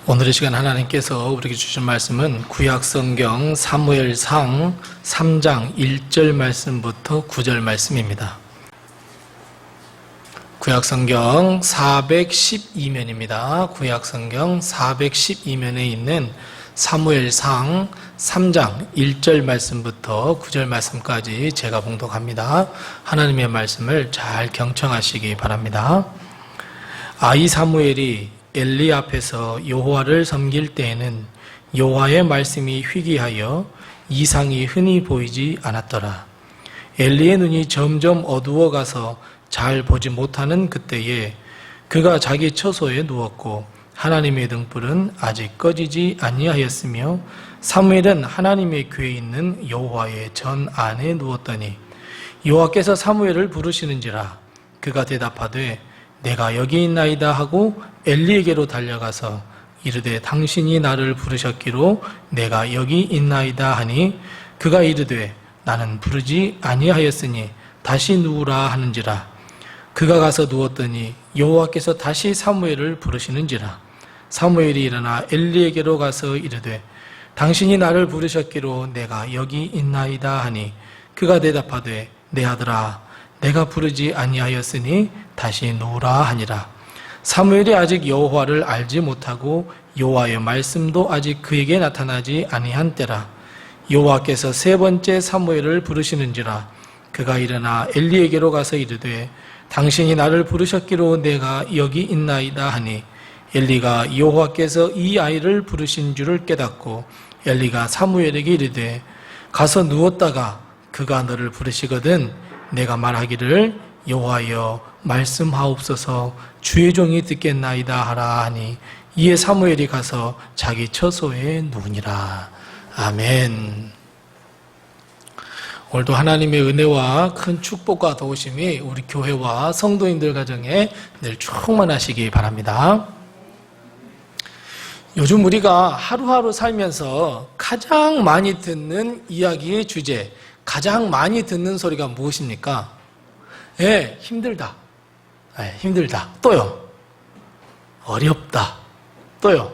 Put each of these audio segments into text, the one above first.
오늘의 시간 하나님께서 우리에게 주신 말씀은 구약성경 사무엘상 3장 1절 말씀부터 9절 말씀입니다. 구약성경 412면입니다. 구약성경 412면에 있는 사무엘상 3장 1절 말씀부터 9절 말씀까지 제가 봉독합니다. 하나님의 말씀을 잘 경청하시기 바랍니다. 아이 사무엘이 엘리 앞에서 여호와를 섬길 때에는 여호와의 말씀이 희귀하여 이상이 흔히 보이지 않았더라. 엘리의 눈이 점점 어두워가서 잘 보지 못하는 그때에 그가 자기 처소에 누웠고 하나님의 등불은 아직 꺼지지 아니하였으며 사무엘은 하나님의 궤에 있는 여호와의 전 안에 누웠더니 여호와께서 사무엘을 부르시는지라. 그가 대답하되 내가 여기 있나이다 하고 엘리에게로 달려가서 이르되 당신이 나를 부르셨기로 내가 여기 있나이다 하니 그가 이르되 나는 부르지 아니하였으니 다시 누우라 하는지라. 그가 가서 누웠더니 여호와께서 다시 사무엘을 부르시는지라. 사무엘이 일어나 엘리에게로 가서 이르되 당신이 나를 부르셨기로 내가 여기 있나이다 하니 그가 대답하되 내 아들아 내가 부르지 아니하였으니 다시 누우라 하니라. 사무엘이 아직 여호와를 알지 못하고 여호와의 말씀도 아직 그에게 나타나지 아니한 때라. 여호와께서 세 번째 사무엘을 부르시는지라. 그가 일어나 엘리에게로 가서 이르되 당신이 나를 부르셨기로 내가 여기 있나이다 하니 엘리가 여호와께서 이 아이를 부르신 줄을 깨닫고 엘리가 사무엘에게 이르되 가서 누웠다가 그가 너를 부르시거든 내가 말하기를 여호와여 말씀하옵소서 주의 종이 듣겠나이다 하라 하니 이에 사무엘이 가서 자기 처소에 누우니라. 아멘. 오늘도 하나님의 은혜와 큰 축복과 도우심이 우리 교회와 성도인들 가정에 늘 충만하시기 바랍니다. 요즘 우리가 하루하루 살면서 가장 많이 듣는 이야기의 주제, 가장 많이 듣는 소리가 무엇입니까? 힘들다. 힘들다. 또요. 어렵다. 또요.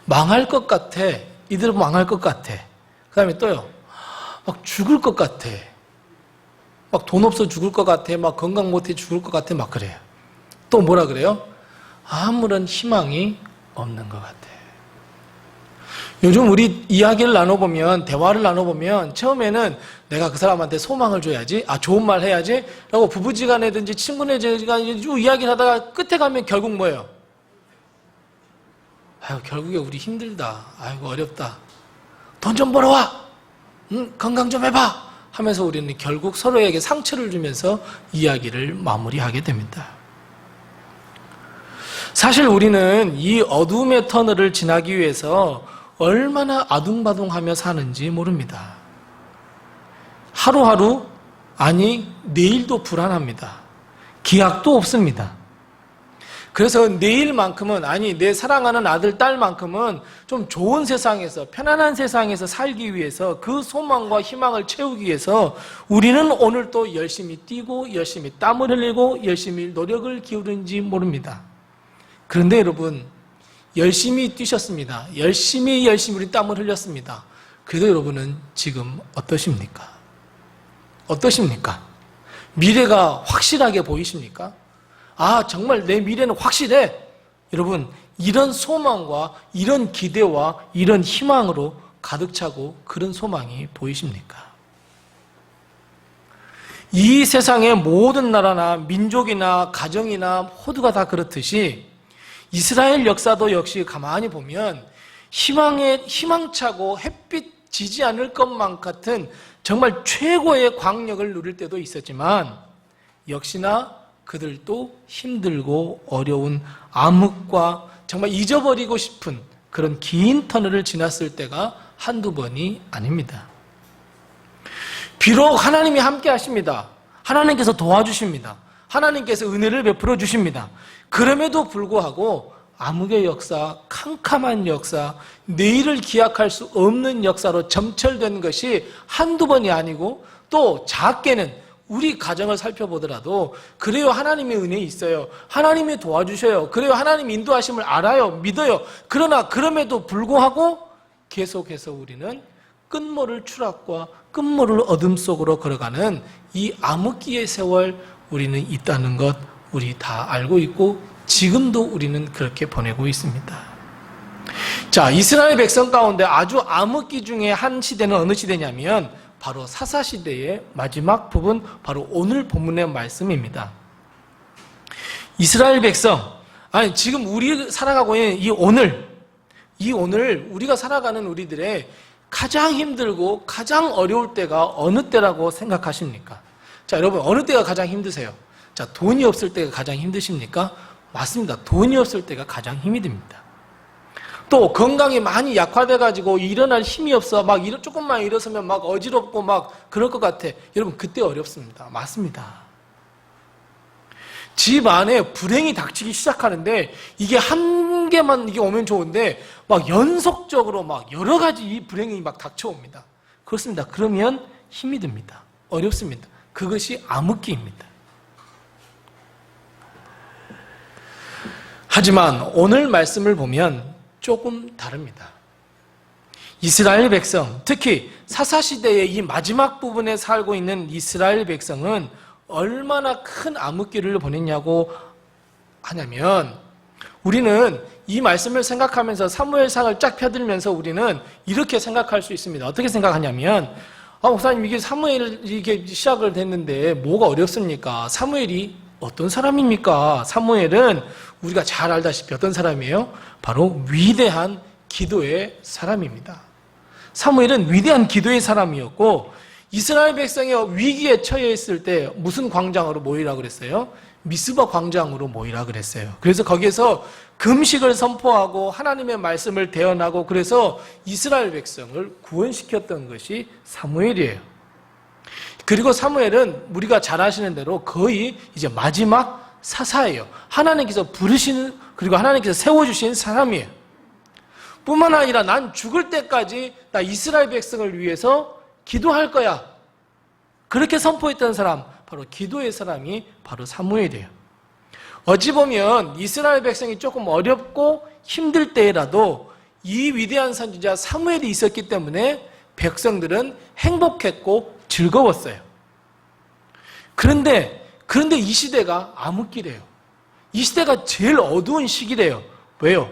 망할 것 같아. 이대로 망할 것 같아. 그 다음에 또요. 막 죽을 것 같아. 막 돈 없어 죽을 것 같아. 막 건강 못해 죽을 것 같아. 막 그래요. 또 뭐라 그래요? 아무런 희망이 없는 것 같아. 요즘 우리 이야기를 나눠보면, 대화를 나눠보면 처음에는 내가 그 사람한테 소망을 줘야지, 좋은 말 해야지 라고 부부지간이든지 친구네지간에 쭉 이야기를 하다가 끝에 가면 결국 뭐예요? 결국에 우리 힘들다. 어렵다. 돈 좀 벌어와. 건강 좀 해봐. 하면서 우리는 결국 서로에게 상처를 주면서 이야기를 마무리하게 됩니다. 사실 우리는 이 어둠의 터널을 지나기 위해서 얼마나 아둥바둥하며 사는지 모릅니다. 하루하루, 내일도 불안합니다. 기약도 없습니다. 그래서 내일만큼은, 내 사랑하는 아들, 딸만큼은 좀 좋은 세상에서, 편안한 세상에서 살기 위해서 그 소망과 희망을 채우기 위해서 우리는 오늘 또 열심히 뛰고, 열심히 땀을 흘리고, 열심히 노력을 기울이는지 모릅니다. 그런데 여러분, 열심히 뛰셨습니다. 열심히 우리 땀을 흘렸습니다. 그래도 여러분은 지금 어떠십니까? 미래가 확실하게 보이십니까? 정말 내 미래는 확실해. 여러분, 이런 소망과 이런 기대와 이런 희망으로 가득 차고 그런 소망이 보이십니까? 이 세상의 모든 나라나 민족이나 가정이나 모두가 다 그렇듯이 이스라엘 역사도 역시 가만히 보면 희망차고 햇빛 지지 않을 것만 같은 정말 최고의 광역을 누릴 때도 있었지만 역시나 그들도 힘들고 어려운 암흑과 정말 잊어버리고 싶은 그런 긴 터널을 지났을 때가 한두 번이 아닙니다. 비록 하나님이 함께 하십니다. 하나님께서 도와주십니다. 하나님께서 은혜를 베풀어 주십니다. 그럼에도 불구하고 암흑의 역사, 캄캄한 역사, 내일을 기약할 수 없는 역사로 점철된 것이 한두 번이 아니고 또 작게는 우리 가정을 살펴보더라도 그래요, 하나님의 은혜 있어요. 하나님이 도와주셔요. 그래요, 하나님 인도하심을 알아요. 믿어요. 그러나 그럼에도 불구하고 계속해서 우리는 끝모를 추락과 끝모를 어둠 속으로 걸어가는 이 암흑기의 세월 우리는 있다는 것 우리 다 알고 있고 지금도 우리는 그렇게 보내고 있습니다. 자, 이스라엘 백성 가운데 아주 암흑기 중에 한 시대는 어느 시대냐면 바로 사사시대의 마지막 부분, 바로 오늘 본문의 말씀입니다. 이스라엘 백성, 아니 지금 우리 살아가고 있는 이 오늘 우리가 살아가는 우리들의 가장 힘들고 가장 어려울 때가 어느 때라고 생각하십니까? 자, 여러분 어느 때가 가장 힘드세요? 자, 돈이 없을 때가 가장 힘드십니까? 맞습니다. 돈이 없을 때가 가장 힘이 듭니다. 또 건강이 많이 약화돼가지고 일어날 힘이 없어 막 조금만 일어서면 막 어지럽고 막 그럴 것 같아. 여러분 그때 어렵습니다. 맞습니다. 집 안에 불행이 닥치기 시작하는데 이게 한 개만 이게 오면 좋은데 막 연속적으로 막 여러 가지 이 불행이 막 닥쳐옵니다. 그렇습니다. 그러면 힘이 듭니다. 어렵습니다. 그것이 암흑기입니다. 하지만 오늘 말씀을 보면 조금 다릅니다. 이스라엘 백성, 특히 사사시대의 이 마지막 부분에 살고 있는 이스라엘 백성은 얼마나 큰 암흑기를 보냈냐고 하냐면 우리는 이 말씀을 생각하면서 사무엘상을 쫙 펴들면서 우리는 이렇게 생각할 수 있습니다. 어떻게 생각하냐면 목사님 이게 사무엘 이게 시작을 됐는데 뭐가 어렵습니까? 사무엘이 어떤 사람입니까? 사무엘은 우리가 잘 알다시피 어떤 사람이에요? 바로 위대한 기도의 사람입니다. 사무엘은 위대한 기도의 사람이었고 이스라엘 백성이 위기에 처해 있을 때 무슨 광장으로 모이라 그랬어요? 미스바 광장으로 모이라 그랬어요. 그래서 거기에서 금식을 선포하고 하나님의 말씀을 대언하고 그래서 이스라엘 백성을 구원시켰던 것이 사무엘이에요. 그리고 사무엘은 우리가 잘 아시는 대로 거의 이제 마지막 사사예요. 하나님께서 부르신 그리고 하나님께서 세워주신 사람이에요. 뿐만 아니라 난 죽을 때까지 나 이스라엘 백성을 위해서 기도할 거야. 그렇게 선포했던 사람, 바로 기도의 사람이 바로 사무엘이에요. 어찌 보면 이스라엘 백성이 조금 어렵고 힘들 때라도 이 위대한 선지자 사무엘이 있었기 때문에 백성들은 행복했고 즐거웠어요. 그런데 이 시대가 암흑기래요. 이 시대가 제일 어두운 시기래요. 왜요?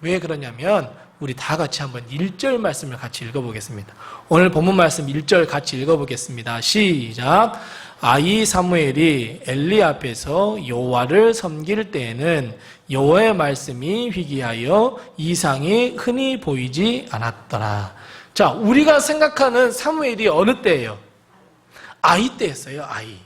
왜 그러냐면 우리 다 같이 한번 1절 말씀을 같이 읽어보겠습니다. 오늘 본문 말씀 1절 같이 읽어보겠습니다. 시작. 아이 사무엘이 엘리 앞에서 여호와를 섬길 때에는 여호와의 말씀이 희귀하여 이상이 흔히 보이지 않았더라. 자, 우리가 생각하는 사무엘이 어느 때예요? 아이 때였어요. 아이.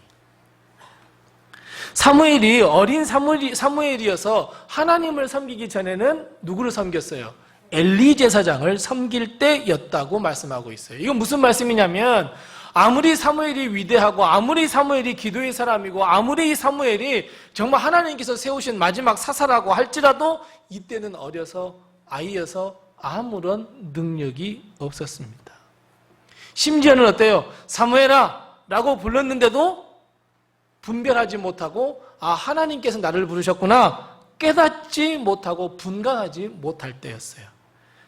사무엘이 어린 사무엘이어서 하나님을 섬기기 전에는 누구를 섬겼어요? 엘리 제사장을 섬길 때였다고 말씀하고 있어요. 이건 무슨 말씀이냐면 아무리 사무엘이 위대하고 아무리 사무엘이 기도의 사람이고 아무리 사무엘이 정말 하나님께서 세우신 마지막 사사라고 할지라도 이때는 어려서 아이여서 아무런 능력이 없었습니다. 심지어는 어때요? 사무엘아 라고 불렀는데도 분별하지 못하고 하나님께서 나를 부르셨구나 깨닫지 못하고 분간하지 못할 때였어요.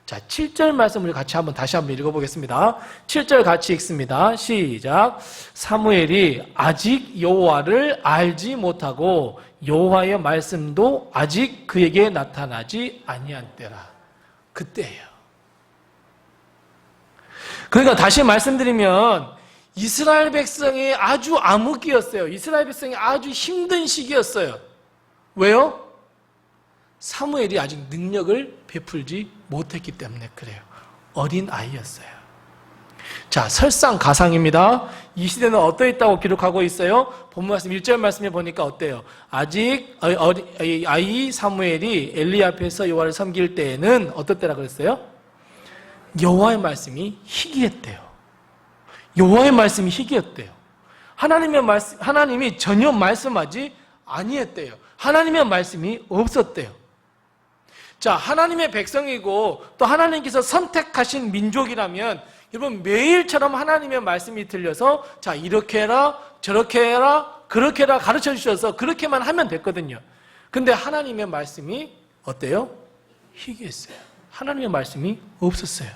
자, 7절 말씀을 다시 한번 읽어보겠습니다. 7절 같이 읽습니다. 시작. 사무엘이 아직 여호와를 알지 못하고 여호와의 말씀도 아직 그에게 나타나지 아니한 때라. 그때예요. 그러니까 다시 말씀드리면 이스라엘 백성이 아주 암흑기였어요. 이스라엘 백성이 아주 힘든 시기였어요. 왜요? 사무엘이 아직 능력을 베풀지 못했기 때문에 그래요. 어린 아이였어요. 자, 설상가상입니다. 이 시대는 어떠했다고 기록하고 있어요? 본문 말씀 1절 말씀에 보니까 어때요? 아직 아이 사무엘이 엘리 앞에서 여호와를 섬길 때에는 어떤 때라 그랬어요? 여호와의 말씀이 희귀했대요. 여호와의 말씀이 희귀했대요. 하나님이 전혀 말씀하지 아니했대요. 하나님의 말씀이 없었대요. 자, 하나님의 백성이고 또 하나님께서 선택하신 민족이라면 여러분 매일처럼 하나님의 말씀이 들려서 자 이렇게 해라 저렇게 해라 그렇게 해라 가르쳐 주셔서 그렇게만 하면 됐거든요. 근데 하나님의 말씀이 어때요? 희귀했어요. 하나님의 말씀이 없었어요.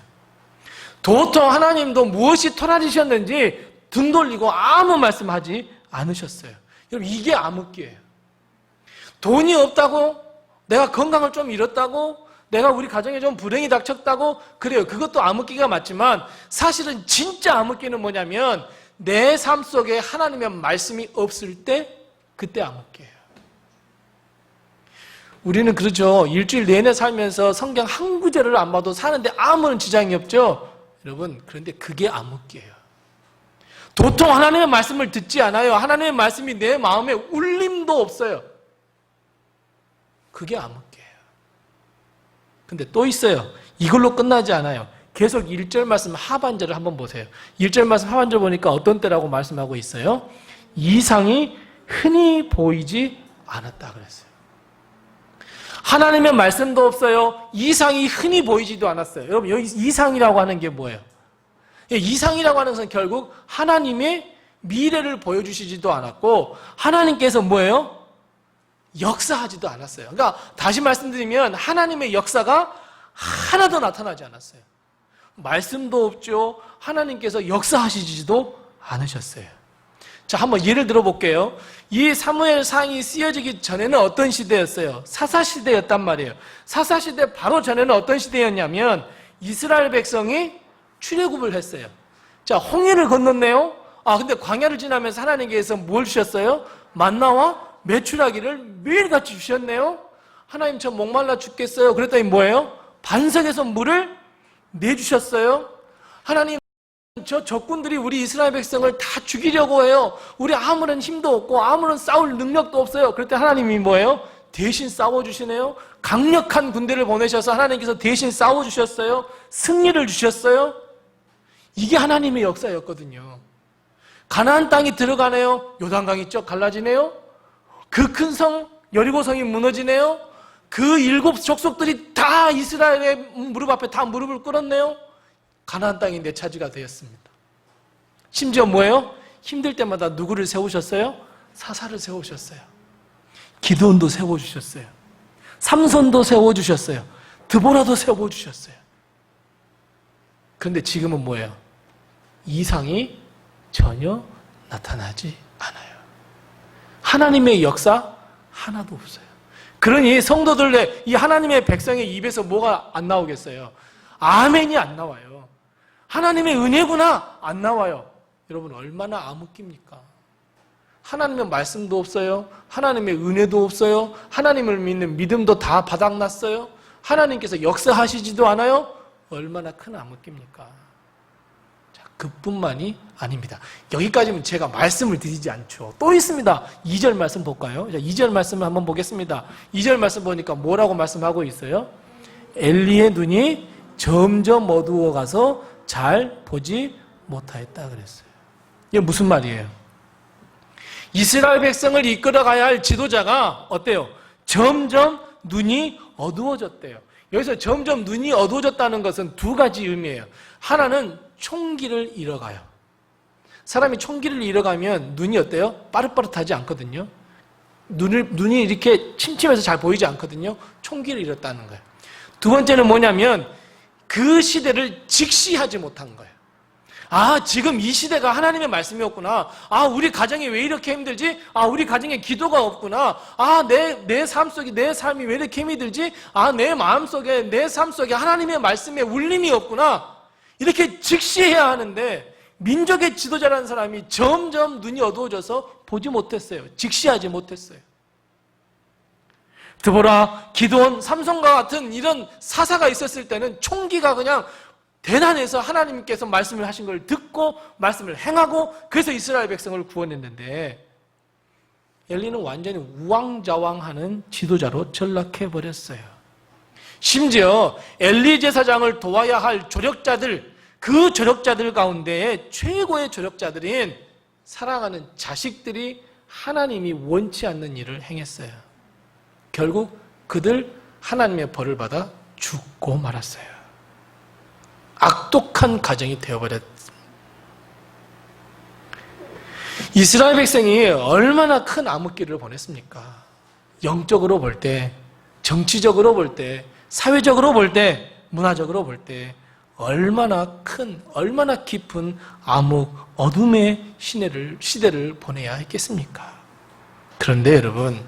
도통 하나님도 무엇이 토라지셨는지 등 돌리고 아무 말씀하지 않으셨어요. 여러분 이게 암흑기예요. 돈이 없다고 내가 건강을 좀 잃었다고 내가 우리 가정에 좀 불행이 닥쳤다고 그래요. 그것도 암흑기가 맞지만 사실은 진짜 암흑기는 뭐냐면 내 삶 속에 하나님의 말씀이 없을 때 그때 암흑기예요. 우리는 그렇죠. 일주일 내내 살면서 성경 한 구절을 안 봐도 사는데 아무런 지장이 없죠. 여러분 그런데 그게 암흑기예요. 도통 하나님의 말씀을 듣지 않아요. 하나님의 말씀이 내 마음에 울림도 없어요. 그게 암흑기예요. 근데 또 있어요. 이걸로 끝나지 않아요. 계속 1절 말씀 하반절을 한번 보세요. 1절 말씀 하반절 보니까 어떤 때라고 말씀하고 있어요? 이상이 흔히 보이지 않았다 그랬어요. 하나님의 말씀도 없어요. 이상이 흔히 보이지도 않았어요. 여러분 여기 이상이라고 하는 게 뭐예요? 이상이라고 하는 것은 결국 하나님의 미래를 보여주시지도 않았고 하나님께서 뭐예요? 역사하지도 않았어요. 그러니까 다시 말씀드리면 하나님의 역사가 하나도 나타나지 않았어요. 말씀도 없죠. 하나님께서 역사하시지도 않으셨어요. 자, 한번 예를 들어볼게요. 이 사무엘상이 쓰여지기 전에는 어떤 시대였어요? 사사시대였단 말이에요. 사사시대 바로 전에는 어떤 시대였냐면 이스라엘 백성이 출애굽을 했어요. 자, 홍해를 건넜네요. 근데 광야를 지나면서 하나님께서 뭘 주셨어요? 만나와 메추라기를 매일같이 주셨네요. 하나님 저 목말라 죽겠어요. 그랬더니 뭐예요? 반석에서 물을 내주셨어요. 하나님 저 적군들이 우리 이스라엘 백성을 다 죽이려고 해요. 우리 아무런 힘도 없고 아무런 싸울 능력도 없어요. 그랬더니 하나님이 뭐예요? 대신 싸워주시네요. 강력한 군대를 보내셔서 하나님께서 대신 싸워주셨어요. 승리를 주셨어요. 이게 하나님의 역사였거든요. 가나안 땅이 들어가네요. 요단강이 쩍 갈라지네요. 그 큰 성 여리고성이 무너지네요. 그 7 족속들이 다 이스라엘의 무릎 앞에 다 무릎을 꿇었네요. 가나안 땅이 내 차지가 되었습니다. 심지어 뭐예요? 힘들 때마다 누구를 세우셨어요? 사사를 세우셨어요. 기드온도 세워주셨어요. 삼손도 세워주셨어요. 드보라도 세워주셨어요. 그런데 지금은 뭐예요? 이상이 전혀 나타나지 않아요. 하나님의 역사 하나도 없어요. 그러니 성도들의 이 하나님의 백성의 입에서 뭐가 안 나오겠어요? 아멘이 안 나와요. 하나님의 은혜구나 안 나와요. 여러분 얼마나 암흑기입니까? 하나님의 말씀도 없어요. 하나님의 은혜도 없어요. 하나님을 믿는 믿음도 다 바닥났어요. 하나님께서 역사하시지도 않아요. 얼마나 큰 암흑기입니까? 자, 그뿐만이 아닙니다. 여기까지는 제가 말씀을 드리지 않죠. 또 있습니다. 2절 말씀 볼까요? 자, 2절 말씀을 한번 보겠습니다. 2절 말씀 보니까 뭐라고 말씀하고 있어요? 엘리의 눈이 점점 어두워가서 잘 보지 못하였다 그랬어요. 이게 무슨 말이에요? 이스라엘 백성을 이끌어가야 할 지도자가 어때요? 점점 눈이 어두워졌대요. 여기서 점점 눈이 어두워졌다는 것은 두 가지 의미예요. 하나는 총기를 잃어가요. 사람이 총기를 잃어가면 눈이 어때요? 빠릇빠릇하지 않거든요. 눈이 이렇게 침침해서 잘 보이지 않거든요. 총기를 잃었다는 거예요. 두 번째는 뭐냐면 그 시대를 직시하지 못한 거예요. 지금 이 시대가 하나님의 말씀이 없구나. 우리 가정이 왜 이렇게 힘들지? 우리 가정에 기도가 없구나. 내 삶 속에 내 삶이 왜 이렇게 힘이 들지? 내 마음 속에 내 삶 속에 하나님의 말씀에 울림이 없구나. 이렇게 직시해야 하는데 민족의 지도자라는 사람이 점점 눈이 어두워져서 보지 못했어요. 직시하지 못했어요. 드보라, 기드온, 삼손과 같은 이런 사사가 있었을 때는 총기가 그냥 대단해서 하나님께서 말씀을 하신 걸 듣고 말씀을 행하고 그래서 이스라엘 백성을 구원했는데 엘리는 완전히 우왕좌왕하는 지도자로 전락해버렸어요. 심지어 엘리 제사장을 도와야 할 조력자들, 그 조력자들 가운데 최고의 조력자들인 사랑하는 자식들이 하나님이 원치 않는 일을 행했어요. 결국 그들 하나님의 벌을 받아 죽고 말았어요. 악독한 가정이 되어버렸습니다. 이스라엘 백성이 얼마나 큰 암흑기를 보냈습니까? 영적으로 볼 때, 정치적으로 볼 때, 사회적으로 볼 때, 문화적으로 볼 때 얼마나 큰, 얼마나 깊은 암흑, 어둠의 시대를 보내야 했겠습니까? 그런데 여러분,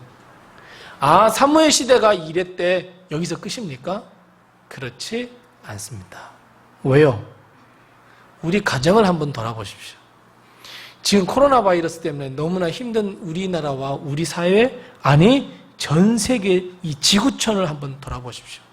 사무엘 시대가 이랬대, 여기서 끝입니까? 그렇지 않습니다. 왜요? 우리 가정을 한번 돌아보십시오. 지금 코로나 바이러스 때문에 너무나 힘든 우리나라와 우리 사회, 아니 전 세계 이 지구촌을 한번 돌아보십시오.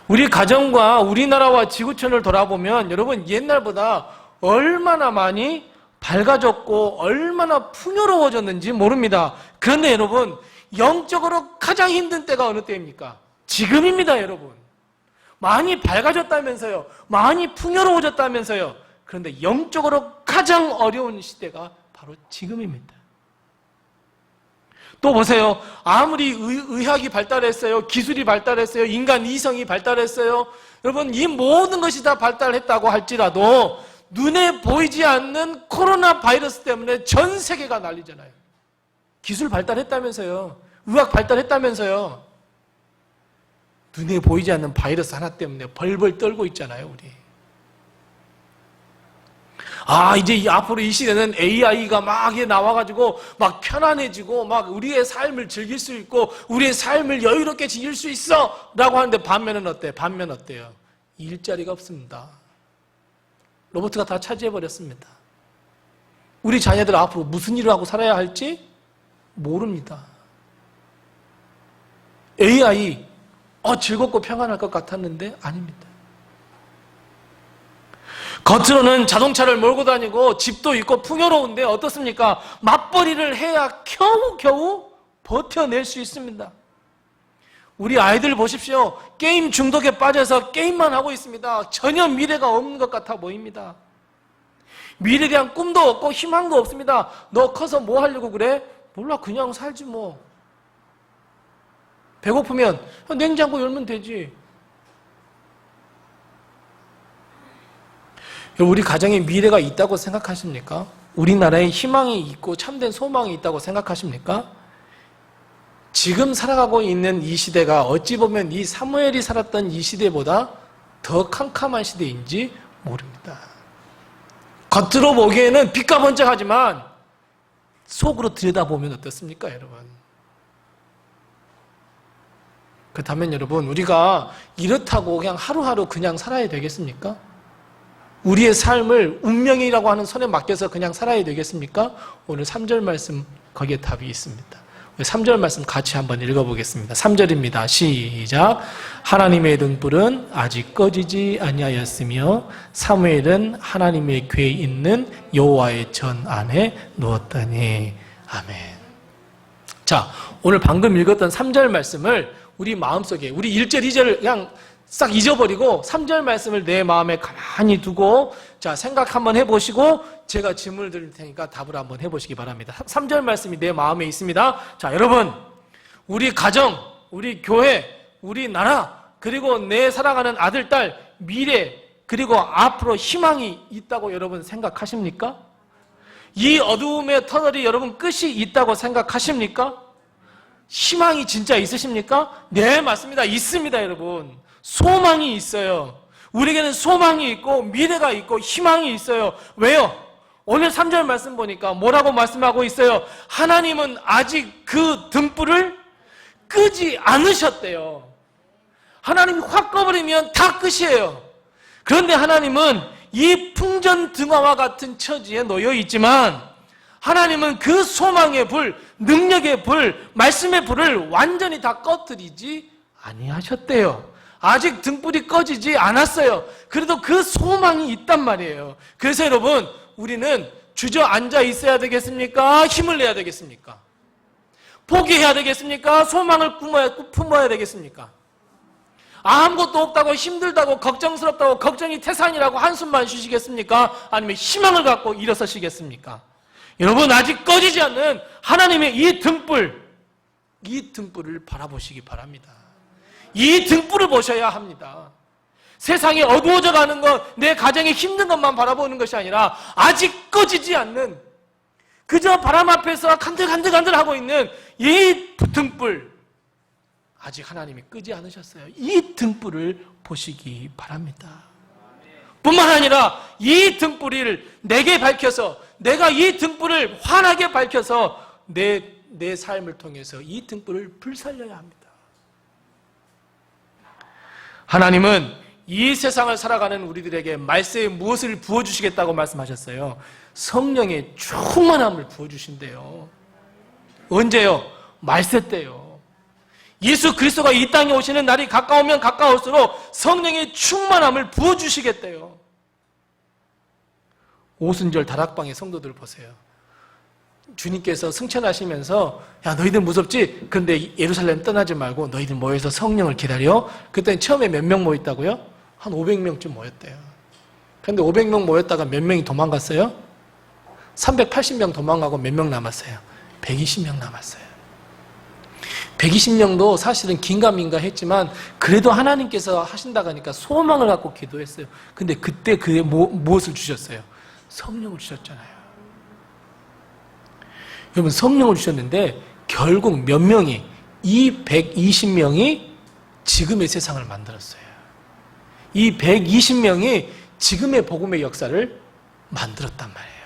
우리 가정과 우리나라와 지구촌을 돌아보면 여러분 옛날보다 얼마나 많이 밝아졌고 얼마나 풍요로워졌는지 모릅니다. 그런데 여러분 영적으로 가장 힘든 때가 어느 때입니까? 지금입니다, 여러분. 많이 밝아졌다면서요. 많이 풍요로워졌다면서요. 그런데 영적으로 가장 어려운 시대가 바로 지금입니다. 또 보세요. 아무리 의학이 발달했어요. 기술이 발달했어요. 인간 이성이 발달했어요. 여러분 이 모든 것이 다 발달했다고 할지라도 눈에 보이지 않는 코로나 바이러스 때문에 전 세계가 난리잖아요. 기술 발달했다면서요. 의학 발달했다면서요. 눈에 보이지 않는 바이러스 하나 때문에 벌벌 떨고 있잖아요, 우리. 이제 앞으로 이 시대는 AI가 막 나와가지고 막 편안해지고 막 우리의 삶을 즐길 수 있고 우리의 삶을 여유롭게 즐길 수 있어! 라고 하는데 반면은 어때요? 반면 어때요? 일자리가 없습니다. 로봇가 다 차지해버렸습니다. 우리 자녀들 앞으로 무슨 일을 하고 살아야 할지 모릅니다. AI, 즐겁고 평안할 것 같았는데 아닙니다. 겉으로는 자동차를 몰고 다니고 집도 있고 풍요로운데 어떻습니까? 맞벌이를 해야 겨우겨우 버텨낼 수 있습니다. 우리 아이들 보십시오. 게임 중독에 빠져서 게임만 하고 있습니다. 전혀 미래가 없는 것 같아 보입니다. 미래에 대한 꿈도 없고 희망도 없습니다. 너 커서 뭐 하려고 그래? 몰라, 그냥 살지 뭐. 배고프면 냉장고 열면 되지. 우리 가정에 미래가 있다고 생각하십니까? 우리나라에 희망이 있고 참된 소망이 있다고 생각하십니까? 지금 살아가고 있는 이 시대가 어찌 보면 이 사무엘이 살았던 이 시대보다 더 캄캄한 시대인지 모릅니다. 겉으로 보기에는 빛과 번쩍하지만 속으로 들여다보면 어떻습니까, 여러분? 그렇다면 여러분, 우리가 이렇다고 그냥 하루하루 그냥 살아야 되겠습니까? 우리의 삶을 운명이라고 하는 손에 맡겨서 그냥 살아야 되겠습니까? 오늘 3절 말씀 거기에 답이 있습니다. 3절 말씀 같이 한번 읽어보겠습니다. 3절입니다. 시작. 하나님의 등불은 아직 꺼지지 아니하였으며 사무엘은 하나님의 궤에 있는 여호와의 전 안에 누웠더니. 아멘. 자, 오늘 방금 읽었던 3절 말씀을 우리 마음속에 우리 1절, 2절을 그냥 싹 잊어버리고 3절 말씀을 내 마음에 가만히 두고 자 생각 한번 해보시고 제가 질문을 드릴 테니까 답을 한번 해보시기 바랍니다. 3절 말씀이 내 마음에 있습니다. 자 여러분, 우리 가정, 우리 교회, 우리 나라, 그리고 내 살아가는 아들, 딸, 미래, 그리고 앞으로 희망이 있다고 여러분 생각하십니까? 이 어두움의 터널이 여러분 끝이 있다고 생각하십니까? 희망이 진짜 있으십니까? 네, 맞습니다. 있습니다, 여러분. 소망이 있어요. 우리에게는 소망이 있고 미래가 있고 희망이 있어요. 왜요? 오늘 3절 말씀 보니까 뭐라고 말씀하고 있어요? 하나님은 아직 그 등불을 끄지 않으셨대요. 하나님이 확 꺼버리면 다 끝이에요. 그런데 하나님은 이 풍전등화와 같은 처지에 놓여 있지만 하나님은 그 소망의 불, 능력의 불, 말씀의 불을 완전히 다 꺼뜨리지 아니하셨대요. 아직 등불이 꺼지지 않았어요. 그래도 그 소망이 있단 말이에요. 그래서 여러분, 우리는 주저앉아 있어야 되겠습니까? 힘을 내야 되겠습니까? 포기해야 되겠습니까? 소망을 품어야 되겠습니까? 아무것도 없다고 힘들다고 걱정스럽다고 걱정이 태산이라고 한숨만 쉬시겠습니까? 아니면 희망을 갖고 일어서시겠습니까? 여러분, 아직 꺼지지 않는 하나님의 이 등불을 바라보시기 바랍니다. 이 등불을 보셔야 합니다. 세상에 어두워져 가는 것, 내 가정에 힘든 것만 바라보는 것이 아니라 아직 꺼지지 않는, 그저 바람 앞에서 간들간들 하고 있는 이 등불, 아직 하나님이 끄지 않으셨어요. 이 등불을 보시기 바랍니다. 뿐만 아니라 이 등불을 내게 밝혀서, 내가 이 등불을 환하게 밝혀서 내 삶을 통해서 이 등불을 불살려야 합니다. 하나님은 이 세상을 살아가는 우리들에게 말세에 무엇을 부어주시겠다고 말씀하셨어요? 성령의 충만함을 부어주신대요. 언제요? 말세 때요. 예수 그리스도가 이 땅에 오시는 날이 가까우면 가까울수록 성령의 충만함을 부어주시겠대요. 오순절 다락방의 성도들 보세요. 주님께서 승천하시면서 야 너희들 무섭지? 그런데 예루살렘 떠나지 말고 너희들 모여서 성령을 기다려. 그때 처음에 몇 명 모였다고요? 한 500명쯤 모였대요. 그런데 500명 모였다가 몇 명이 도망갔어요? 380명 도망가고 몇 명 남았어요? 120명 남았어요. 120명도 사실은 긴가민가 했지만 그래도 하나님께서 하신다고 하니까 소망을 갖고 기도했어요. 근데 그때 그게 무엇을 주셨어요? 성령을 주셨잖아요. 여러분 성령을 주셨는데 결국 몇 명이, 이 120명이 지금의 세상을 만들었어요. 이 120명이 지금의 복음의 역사를 만들었단 말이에요.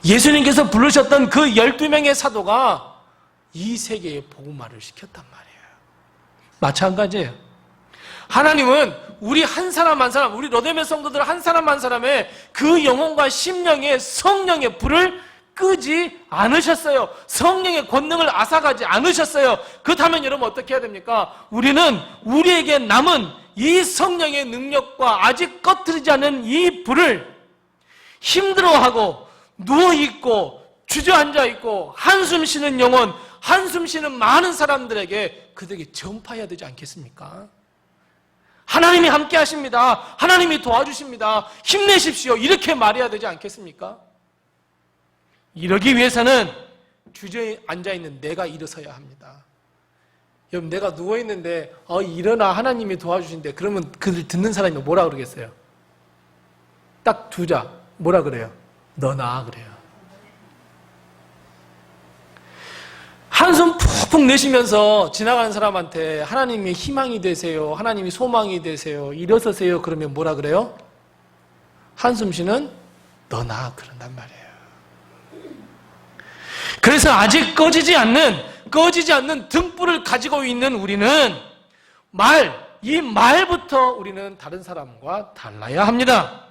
예수님께서 부르셨던 그 12명의 사도가 이 세계에 복음화를 시켰단 말이에요. 마찬가지예요. 하나님은 우리 한 사람 한 사람, 우리 로데메 성도들 한 사람 한 사람의 그 영혼과 심령의 성령의 불을 끄지 않으셨어요. 성령의 권능을 앗아가지 않으셨어요. 그렇다면 여러분 어떻게 해야 됩니까? 우리는 우리에게 남은 이 성령의 능력과 아직 꺼뜨리지 않은 이 불을 힘들어하고 누워있고 주저앉아있고 한숨 쉬는 영혼, 한숨 쉬는 많은 사람들에게 그들에게 전파해야 되지 않겠습니까? 하나님이 함께 하십니다. 하나님이 도와주십니다. 힘내십시오. 이렇게 말해야 되지 않겠습니까? 이러기 위해서는 주저에 앉아있는 내가 일어서야 합니다. 여러분 내가 누워있는데 일어나 하나님이 도와주신대. 그러면 그들 듣는 사람이 뭐라 그러겠어요? 딱 두자. 뭐라 그래요? 너 나아 그래요. 한숨 푹푹 내쉬면서 지나가는 사람한테 하나님이 희망이 되세요. 하나님이 소망이 되세요. 일어서세요. 그러면 뭐라 그래요? 한숨 쉬는 너 나아 그런단 말이에요. 그래서 아직 꺼지지 않는 등불을 가지고 있는 우리는 이 말부터 우리는 다른 사람과 달라야 합니다.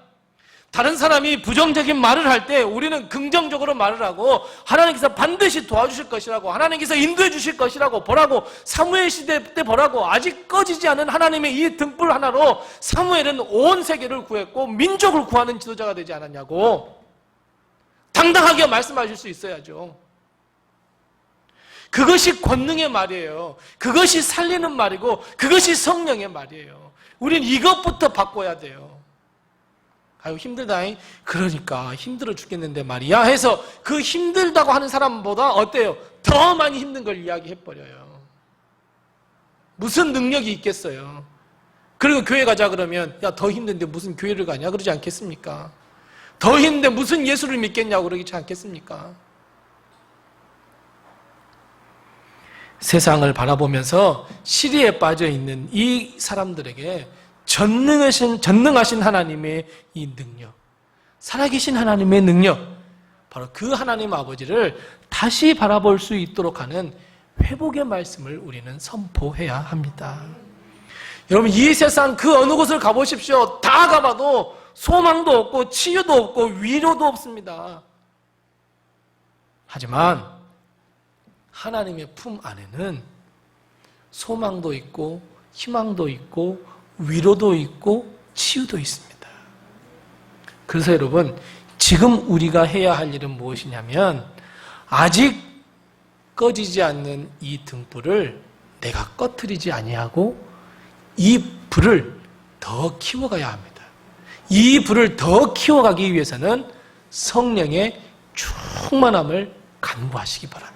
다른 사람이 부정적인 말을 할 때 우리는 긍정적으로 말을 하고 하나님께서 반드시 도와주실 것이라고, 하나님께서 인도해 주실 것이라고 보라고, 사무엘 시대 때 보라고. 아직 꺼지지 않은 하나님의 이 등불 하나로 사무엘은 온 세계를 구했고 민족을 구하는 지도자가 되지 않았냐고. 당당하게 말씀하실 수 있어야죠. 그것이 권능의 말이에요. 그것이 살리는 말이고 그것이 성령의 말이에요. 우리는 이것부터 바꿔야 돼요. 아유 힘들다잉. 그러니까 힘들어 죽겠는데 말이야 해서 그 힘들다고 하는 사람보다 어때요? 더 많이 힘든 걸 이야기해버려요. 무슨 능력이 있겠어요? 그리고 교회 가자 그러면 야 더 힘든데 무슨 교회를 가냐 그러지 않겠습니까? 더 힘든데 무슨 예수를 믿겠냐고 그러지 않겠습니까? 세상을 바라보면서 시리에 빠져 있는 이 사람들에게 전능하신 하나님의 이 능력, 살아계신 하나님의 능력, 바로 그 하나님 아버지를 다시 바라볼 수 있도록 하는 회복의 말씀을 우리는 선포해야 합니다. 여러분 이 세상 그 어느 곳을 가보십시오. 다 가봐도 소망도 없고 치유도 없고 위로도 없습니다. 하지만 하나님의 품 안에는 소망도 있고 희망도 있고 위로도 있고 치유도 있습니다. 그래서 여러분 지금 우리가 해야 할 일은 무엇이냐면 아직 꺼지지 않는 이 등불을 내가 꺼트리지 아니하고 이 불을 더 키워가야 합니다. 이 불을 더 키워가기 위해서는 성령의 충만함을 간구하시기 바랍니다.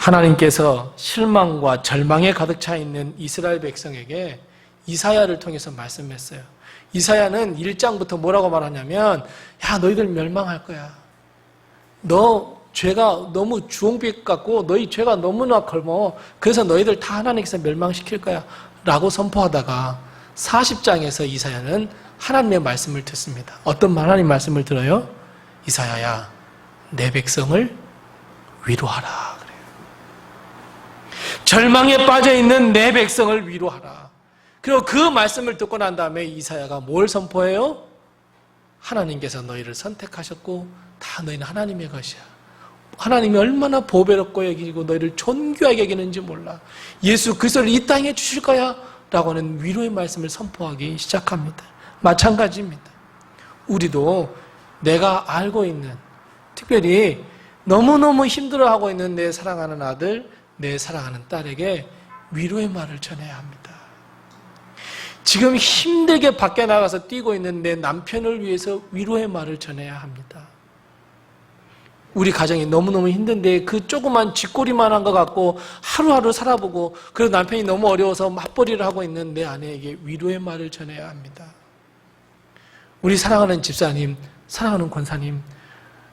하나님께서 실망과 절망에 가득 차 있는 이스라엘 백성에게 이사야를 통해서 말씀했어요. 이사야는 1장부터 뭐라고 말하냐면, 야, 너희들 멸망할 거야. 너 죄가 너무 주홍빛 같고 너희 죄가 너무나 걸머. 그래서 너희들 다 하나님께서 멸망시킬 거야 라고 선포하다가 40장에서 이사야는 하나님의 말씀을 듣습니다. 어떤 하나님 말씀을 들어요? 이사야야, 내 백성을 위로하라 그래요. 절망에 빠져있는 내 백성을 위로하라. 그리고 그 말씀을 듣고 난 다음에 이사야가 뭘 선포해요? 하나님께서 너희를 선택하셨고 다 너희는 하나님의 것이야. 하나님이 얼마나 보배롭고 여기고 너희를 존귀하게 여기는지 몰라. 예수 그리스도를 이 땅에 주실 거야 라고 하는 위로의 말씀을 선포하기 시작합니다. 마찬가지입니다. 우리도 내가 알고 있는, 특별히 너무너무 힘들어하고 있는 내 사랑하는 아들, 내 사랑하는 딸에게 위로의 말을 전해야 합니다. 지금 힘들게 밖에 나가서 뛰고 있는 내 남편을 위해서 위로의 말을 전해야 합니다. 우리 가정이 너무너무 힘든데 그 조그만 쥐꼬리만한 것 같고 하루하루 살아보고, 그래도 남편이 너무 어려워서 맞벌이를 하고 있는 내 아내에게 위로의 말을 전해야 합니다. 우리 사랑하는 집사님, 사랑하는 권사님,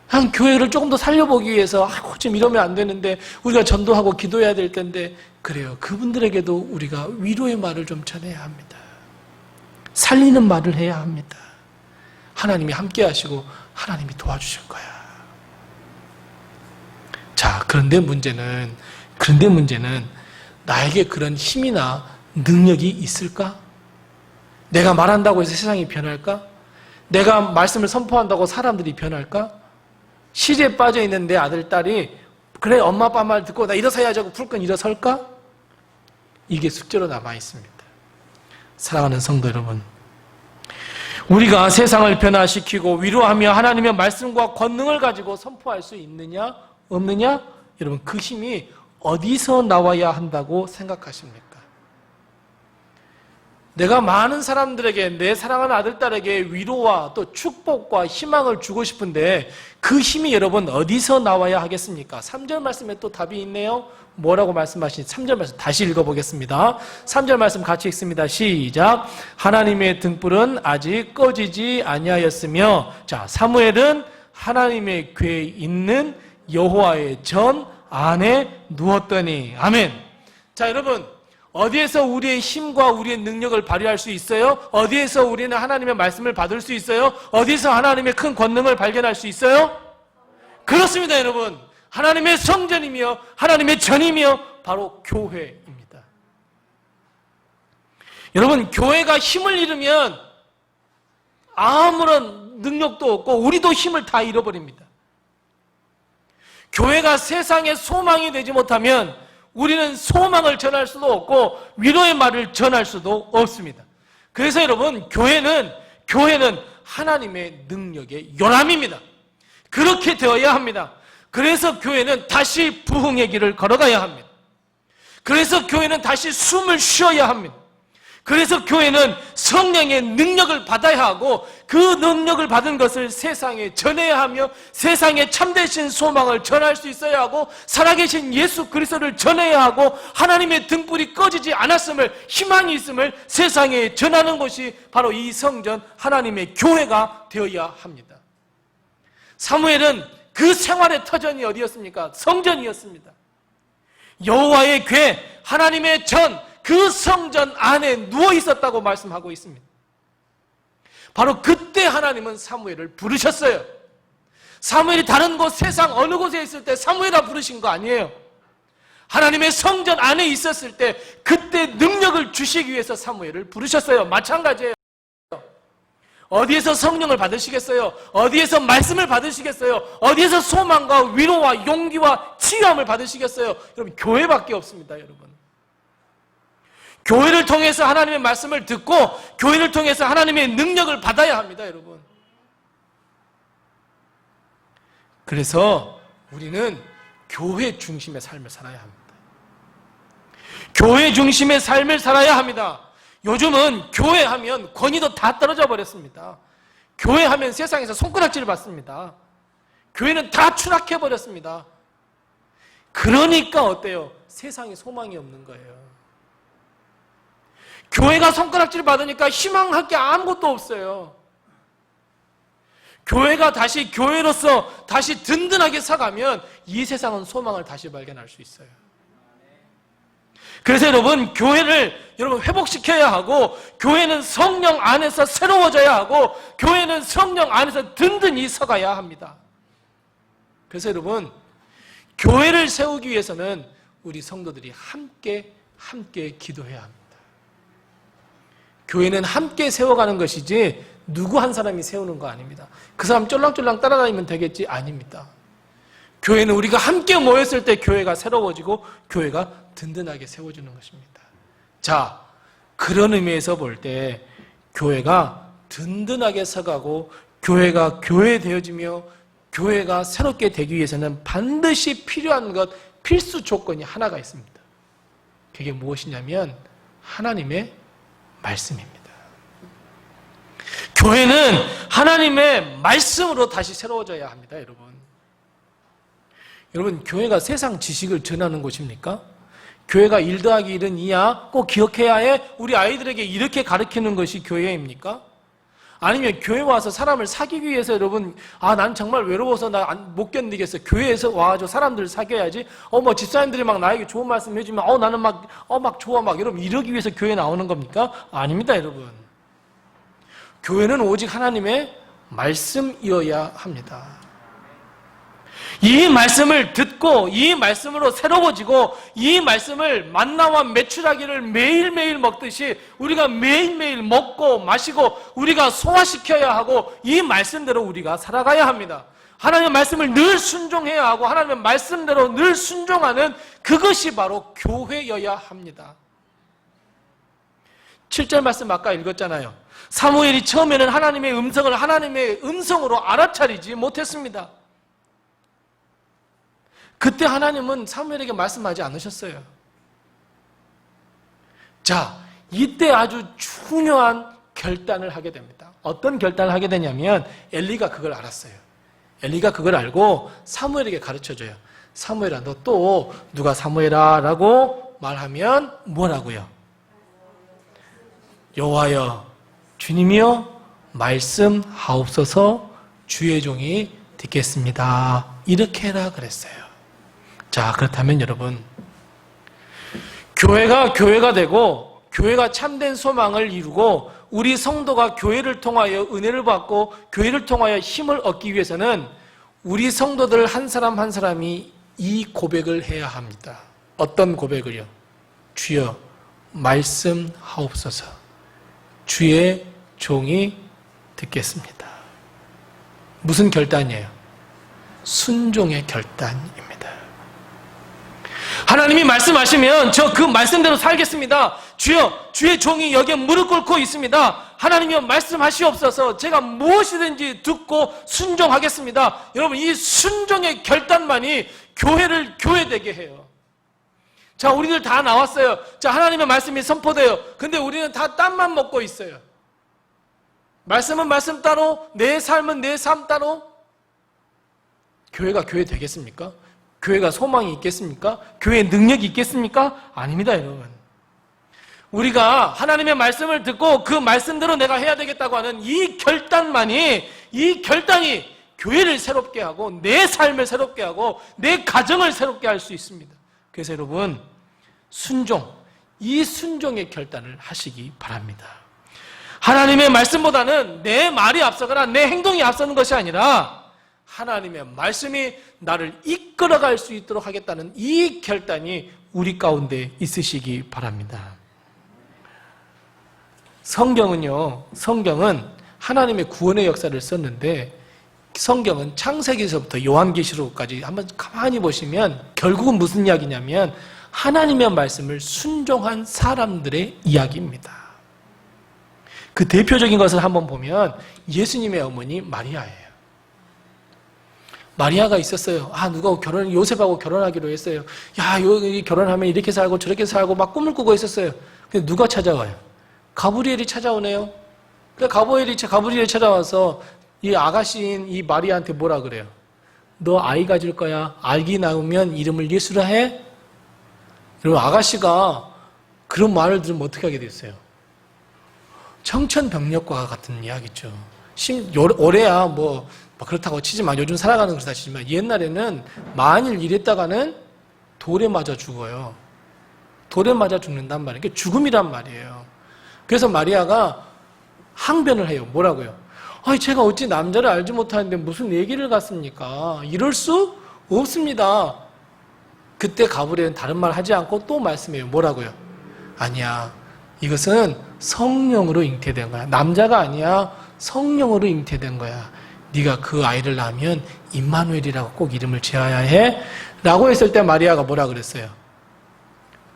그냥 교회를 조금 더 살려보기 위해서 지금 이러면 안 되는데 우리가 전도하고 기도해야 될 텐데, 그래요. 그분들에게도 우리가 위로의 말을 좀 전해야 합니다. 살리는 말을 해야 합니다. 하나님이 함께 하시고 하나님이 도와주실 거야. 자, 그런데 문제는 나에게 그런 힘이나 능력이 있을까? 내가 말한다고 해서 세상이 변할까? 내가 말씀을 선포한다고 사람들이 변할까? 시리에 빠져있는 내 아들, 딸이 그래 엄마 아빠 말 듣고 나 일어서야지 하고 불끈 일어설까? 이게 숙제로 남아있습니다. 사랑하는 성도 여러분, 우리가 세상을 변화시키고 위로하며 하나님의 말씀과 권능을 가지고 선포할 수 있느냐 없느냐? 여러분, 그 힘이 어디서 나와야 한다고 생각하십니까? 내가 많은 사람들에게, 내 사랑하는 아들, 딸에게 위로와 또 축복과 희망을 주고 싶은데 그 힘이 여러분 어디서 나와야 하겠습니까? 3절 말씀에 또 답이 있네요. 뭐라고 말씀하시니? 3절 말씀 다시 읽어보겠습니다. 3절 말씀 같이 읽습니다. 시작. 하나님의 등불은 아직 꺼지지 아니하였으며, 자, 사무엘은 하나님의 궤에 있는 여호와의 전 안에 누웠더니. 아멘. 자, 여러분, 어디에서 우리의 힘과 우리의 능력을 발휘할 수 있어요? 어디에서 우리는 하나님의 말씀을 받을 수 있어요? 어디서 하나님의 큰 권능을 발견할 수 있어요? 그렇습니다, 여러분. 하나님의 성전이며 하나님의 전이며 바로 교회입니다. 여러분, 교회가 힘을 잃으면 아무런 능력도 없고 우리도 힘을 다 잃어버립니다. 교회가 세상의 소망이 되지 못하면 우리는 소망을 전할 수도 없고 위로의 말을 전할 수도 없습니다. 그래서 여러분, 교회는 하나님의 능력의 요람입니다. 그렇게 되어야 합니다. 그래서 교회는 다시 부흥의 길을 걸어가야 합니다. 그래서 교회는 다시 숨을 쉬어야 합니다. 그래서 교회는 성령의 능력을 받아야 하고 그 능력을 받은 것을 세상에 전해야 하며 세상에 참되신 소망을 전할 수 있어야 하고 살아계신 예수 그리스도를 전해야 하고 하나님의 등불이 꺼지지 않았음을, 희망이 있음을 세상에 전하는 것이 바로 이 성전 하나님의 교회가 되어야 합니다. 사무엘은 그 생활의 터전이 어디였습니까? 성전이었습니다. 여호와의 궤, 하나님의 전, 그 성전 안에 누워 있었다고 말씀하고 있습니다. 바로 그때 하나님은 사무엘을 부르셨어요. 사무엘이 다른 곳, 세상 어느 곳에 있을 때 사무엘아 부르신 거 아니에요. 하나님의 성전 안에 있었을 때 그때 능력을 주시기 위해서 사무엘을 부르셨어요. 마찬가지예요. 어디에서 성령을 받으시겠어요? 어디에서 말씀을 받으시겠어요? 어디에서 소망과 위로와 용기와 치유함을 받으시겠어요? 여러분, 교회밖에 없습니다, 여러분. 교회를 통해서 하나님의 말씀을 듣고 교회를 통해서 하나님의 능력을 받아야 합니다, 여러분. 그래서 우리는 교회 중심의 삶을 살아야 합니다. 교회 중심의 삶을 살아야 합니다. 요즘은 교회하면 권위도 다 떨어져 버렸습니다. 교회하면 세상에서 손가락질을 받습니다. 교회는 다 추락해 버렸습니다. 그러니까 어때요? 세상에 소망이 없는 거예요. 교회가 손가락질 받으니까 희망할 게 아무것도 없어요. 교회가 다시 교회로서 다시 든든하게 서가면 이 세상은 소망을 다시 발견할 수 있어요. 그래서 여러분, 교회를 여러분 회복시켜야 하고, 교회는 성령 안에서 새로워져야 하고, 교회는 성령 안에서 든든히 서가야 합니다. 그래서 여러분, 교회를 세우기 위해서는 우리 성도들이 함께 기도해야 합니다. 교회는 함께 세워가는 것이지 누구 한 사람이 세우는 거 아닙니다. 그 사람 쫄랑쫄랑 따라다니면 되겠지? 아닙니다. 교회는 우리가 함께 모였을 때 교회가 새로워지고 교회가 든든하게 세워지는 것입니다. 자, 그런 의미에서 볼 때 교회가 든든하게 서가고 교회가 교회되어지며 교회가 새롭게 되기 위해서는 반드시 필요한 것, 필수 조건이 하나가 있습니다. 그게 무엇이냐면 하나님의 말씀입니다. 교회는 하나님의 말씀으로 다시 새로워져야 합니다, 여러분. 여러분, 교회가 세상 지식을 전하는 곳입니까? 교회가 1 더하기 1은 2야? 꼭 기억해야 해? 우리 아이들에게 이렇게 가르치는 것이 교회입니까? 아니면 교회 와서 사람을 사귀기 위해서 여러분, 난 정말 외로워서 나 못 견디겠어. 교회에서 와가지고 사람들 사귀어야지. 집사님들이 막 나에게 좋은 말씀 해주면, 나는 막 좋아. 여러분, 이러기 위해서 교회 나오는 겁니까? 아닙니다, 여러분. 교회는 오직 하나님의 말씀이어야 합니다. 이 말씀을 듣고 이 말씀으로 새로워지고 이 말씀을 만나와 메추라기를 매일매일 먹듯이 우리가 매일매일 먹고 마시고 우리가 소화시켜야 하고 이 말씀대로 우리가 살아가야 합니다. 하나님의 말씀을 늘 순종해야 하고 하나님의 말씀대로 늘 순종하는 그것이 바로 교회여야 합니다. 7절 말씀 아까 읽었잖아요. 사무엘이 처음에는 하나님의 음성을 하나님의 음성으로 알아차리지 못했습니다. 그때 하나님은 사무엘에게 말씀하지 않으셨어요. 자, 이때 아주 중요한 결단을 하게 됩니다. 어떤 결단을 하게 되냐면 엘리가 그걸 알았어요. 엘리가 그걸 알고 사무엘에게 가르쳐줘요. 사무엘아, 너 또 누가 사무엘아 라고 말하면 뭐라고요? 여호와여 주님이여 말씀하옵소서 주의 종이 듣겠습니다. 이렇게 해라 그랬어요. 자, 그렇다면 여러분, 교회가 되고 교회가 참된 소망을 이루고 우리 성도가 교회를 통하여 은혜를 받고 교회를 통하여 힘을 얻기 위해서는 우리 성도들 한 사람 한 사람이 이 고백을 해야 합니다. 어떤 고백을요? 주여 말씀하옵소서 주의 종이 듣겠습니다. 무슨 결단이에요? 순종의 결단입니다. 하나님이 말씀하시면 저 그 말씀대로 살겠습니다. 주여 주의 종이 여기에 무릎 꿇고 있습니다. 하나님이여 말씀하시옵소서. 제가 무엇이든지 듣고 순종하겠습니다. 여러분, 이 순종의 결단만이 교회를 교회되게 해요. 자, 우리들 다 나왔어요. 자, 하나님의 말씀이 선포돼요. 근데 우리는 다 땀만 먹고 있어요. 말씀은 말씀 따로, 내 삶은 내 삶 따로. 교회가 교회 되겠습니까? 교회가 소망이 있겠습니까? 교회에 능력이 있겠습니까? 아닙니다, 여러분. 우리가 하나님의 말씀을 듣고 그 말씀대로 내가 해야 되겠다고 하는 이 결단이 교회를 새롭게 하고 내 삶을 새롭게 하고 내 가정을 새롭게 할 수 있습니다. 그래서 여러분, 이 순종의 결단을 하시기 바랍니다. 하나님의 말씀보다는 내 말이 앞서거나 내 행동이 앞서는 것이 아니라 하나님의 말씀이 나를 이끌어갈 수 있도록 하겠다는 이 결단이 우리 가운데 있으시기 바랍니다. 성경은 하나님의 구원의 역사를 썼는데 성경은 창세기에서부터 요한계시록까지 한번 가만히 보시면 결국은 무슨 이야기냐면 하나님의 말씀을 순종한 사람들의 이야기입니다. 그 대표적인 것을 한번 보면 예수님의 어머니 마리아예요. 마리아가 있었어요. 누가 요셉하고 결혼하기로 했어요. 여기 결혼하면 이렇게 살고 저렇게 살고 막 꿈을 꾸고 있었어요. 근데 누가 찾아와요? 가브리엘이 찾아오네요. 그래서 가브리엘이 찾아와서 이 아가씨인 이 마리아한테 뭐라 그래요? 너 아이 가질 거야. 아기 낳으면 이름을 예수라 해? 여러분, 아가씨가 그런 말을 들으면 어떻게 하게 됐어요? 청천벽력과 같은 이야기죠. 올해야 뭐 그렇다고 치지만, 요즘 살아가는 그렇다 치지만, 옛날에는 만일 이랬다가는 돌에 맞아 죽어요. 돌에 맞아 죽는단 말이에요. 이게 죽음이란 말이에요. 그래서 마리아가 항변을 해요. 뭐라고요? 아니, 제가 어찌 남자를 알지 못하는데 무슨 얘기를 갖습니까? 이럴 수 없습니다. 그때 가브리엘은 다른 말 하지 않고 또 말씀해요. 뭐라고요? 아니야, 이것은 성령으로 잉태된 거야. 남자가 아니야, 성령으로 잉태된 거야. 네가 그 아이를 낳으면 임마누엘이라고 꼭 이름을 지어야 해 라고 했을 때 마리아가 뭐라 그랬어요?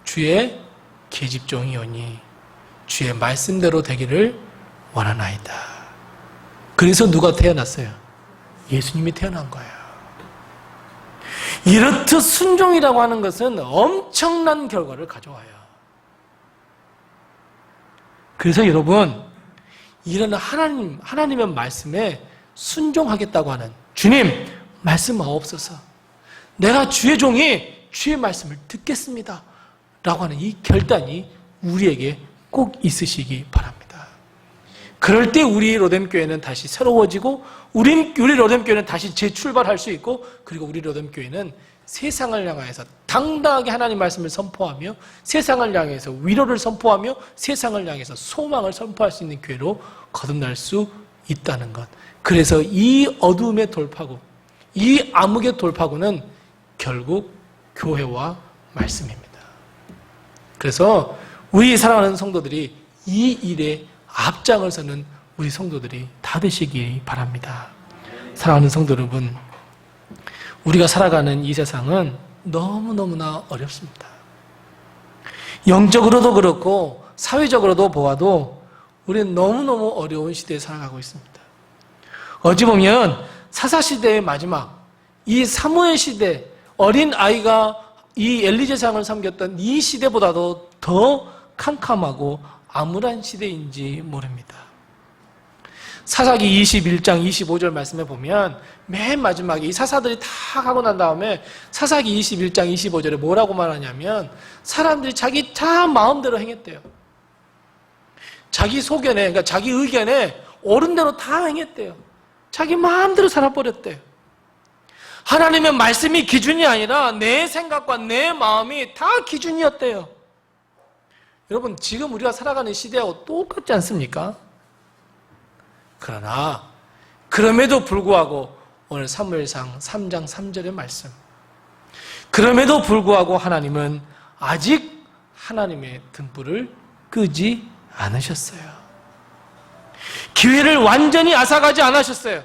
주의 계집종이오니 주의 말씀대로 되기를 원하나이다. 그래서 누가 태어났어요? 예수님이 태어난 거예요. 이렇듯 순종이라고 하는 것은 엄청난 결과를 가져와요. 그래서 여러분, 이런 하나님의 말씀에 순종하겠다고 하는, 주님, 말씀하옵소서, 내가 주의 종이 주의 말씀을 듣겠습니다 라고 하는 이 결단이 우리에게 꼭 있으시기 바랍니다. 그럴 때 우리 로뎀교회는 다시 새로워지고, 우리 로뎀교회는 다시 재출발할 수 있고, 그리고 우리 로뎀교회는 세상을 향해서 당당하게 하나님 말씀을 선포하며, 세상을 향해서 위로를 선포하며, 세상을 향해서 소망을 선포할 수 있는 교회로 거듭날 수 있다는 것. 그래서 이 어두움의 돌파구, 이 암흑의 돌파구는 결국 교회와 말씀입니다. 그래서 우리 사랑하는 성도들이 이 일에 앞장을 서는 우리 성도들이 다 되시기 바랍니다. 사랑하는 성도 여러분, 우리가 살아가는 이 세상은 너무너무나 어렵습니다. 영적으로도 그렇고 사회적으로도 보아도 우리는 너무너무 어려운 시대에 살아가고 있습니다. 어찌 보면 사사시대의 마지막, 이 사무엘 시대, 어린 아이가 이 엘리제상을 섬겼던 이 시대보다도 더 캄캄하고 암울한 시대인지 모릅니다. 사사기 21장 25절 말씀에 보면 맨 마지막에 이 사사들이 다 가고 난 다음에 사사기 21장 25절에 뭐라고 말하냐면, 사람들이 자기 다 마음대로 행했대요. 자기 소견에, 그러니까 자기 의견에 옳은 대로 다 행했대요. 자기 마음대로 살아버렸대요. 하나님의 말씀이 기준이 아니라 내 생각과 내 마음이 다 기준이었대요. 여러분, 지금 우리가 살아가는 시대하고 똑같지 않습니까? 그러나 그럼에도 불구하고 오늘 사무엘상 3장 3절의 말씀, 그럼에도 불구하고 하나님은 아직 하나님의 등불을 끄지 않으셨어요. 기회를 완전히 앗아가지 않으셨어요.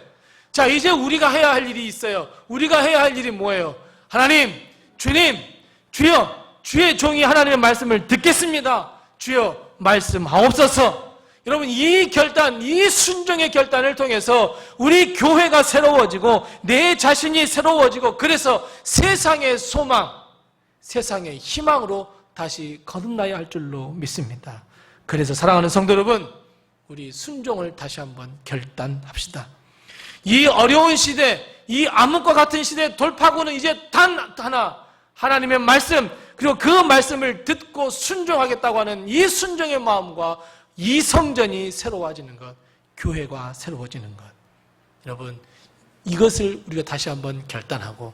자, 이제 우리가 해야 할 일이 있어요. 우리가 해야 할 일이 뭐예요? 하나님, 주님, 주여, 주의 종이 하나님의 말씀을 듣겠습니다. 주여, 말씀하옵소서. 여러분, 이 결단, 이 순종의 결단을 통해서 우리 교회가 새로워지고 내 자신이 새로워지고, 그래서 세상의 소망, 세상의 희망으로 다시 거듭나야 할 줄로 믿습니다. 그래서 사랑하는 성도 여러분, 우리 순종을 다시 한번 결단합시다. 이 어려운 시대, 이 암흑과 같은 시대의 돌파구는 이제 단 하나, 하나님의 말씀, 그리고 그 말씀을 듣고 순종하겠다고 하는 이 순종의 마음과 이 성전이 새로워지는 것, 교회가 새로워지는 것. 여러분, 이것을 우리가 다시 한번 결단하고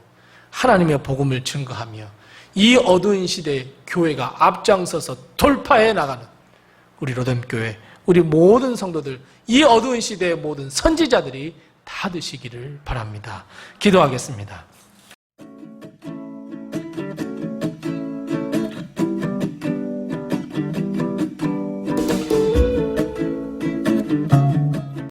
하나님의 복음을 증거하며 이 어두운 시대에 교회가 앞장서서 돌파해 나가는 우리 로뎀교회, 우리 모든 성도들, 이 어두운 시대의 모든 선지자들이 다 되시기를 바랍니다. 기도하겠습니다.